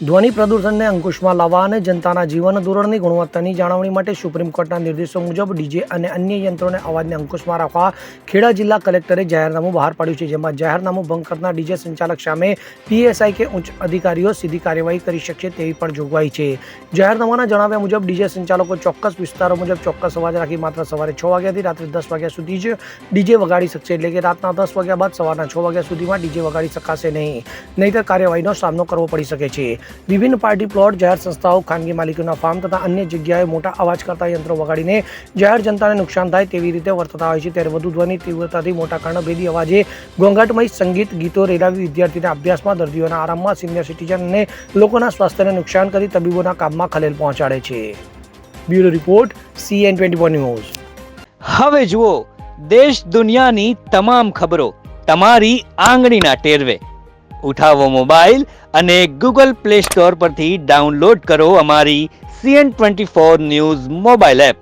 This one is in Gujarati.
ધ્વનિ પ્રદૂષણને અંકુશમાં લાવવા અને જનતાના જીવન ધોરણની ગુણવત્તાની જાળવણી માટે સુપ્રીમ કોર્ટના નિર્દેશો મુજબ ડીજે અને અન્ય યંત્રોને અવાજને અંકુશમાં રાખવા ખેડા જિલ્લા કલેક્ટરે જાહેરનામું બહાર પાડ્યું છે, જેમાં જાહેરનામું ભંગ કરનાર ડીજે સંચાલક સામે પીએસઆઈ કે ઉચ્ચ અધિકારીઓ સીધી કાર્યવાહી કરી શકશે તેવી પણ જોગવાઈ છે। જાહેરનામાના જણાવ્યા મુજબ ડીજે સંચાલકો ચોક્કસ વિસ્તારો મુજબ ચોક્કસ અવાજ રાખી માત્ર સવારે 6 વાગ્યાથી રાત્રે 10 વાગ્યા સુધી જ ડીજે વગાડી શકશે, એટલે કે રાતના 10 વાગ્યા બાદ સવારના 6 વાગ્યા સુધીમાં ડીજે વગાડી શકાશે નહીં, નહીંતર કાર્યવાહીનો સામનો કરવો પડી શકે છે। વિભિન્ન પાર્ટી પ્લોટ, જાહેર સંસ્થાઓ, ખાનગી માલિકોના ફાર્મ તથા અન્ય જગ્યાએ મોટા અવાજ કરતા યંત્રો વગાડીને જાહેર જનતાને નુકસાન થાય તેવી રીતે વર્તતા હોય છે, ત્યારે વધુ ધ્વનિ તીવ્રતાથી મોટા કર્ણભેદી અવાજે ઘોંઘાટમય સંગીત ગીતો રેલાવી વિદ્યાર્થીના અભ્યાસમાં, દર્દીઓના આરામમાં, સિનિયર સિટીઝન અને લોકોના સ્વાસ્થ્યને નુકસાન કરી તબીબોના કામમાં ખલેલ પહોંચાડે છે। Bureau report CN24 news. હવે જુઓ દેશ દુનિયાની તમામ ખબરો તમારી આંગળીના ટેરવે। ઉઠાવો મોબાઈલ અને ગૂગલ પ્લે સ્ટોર પરથી ડાઉનલોડ કરો અમારી CN24 ન્યૂઝ મોબાઈલ એપ।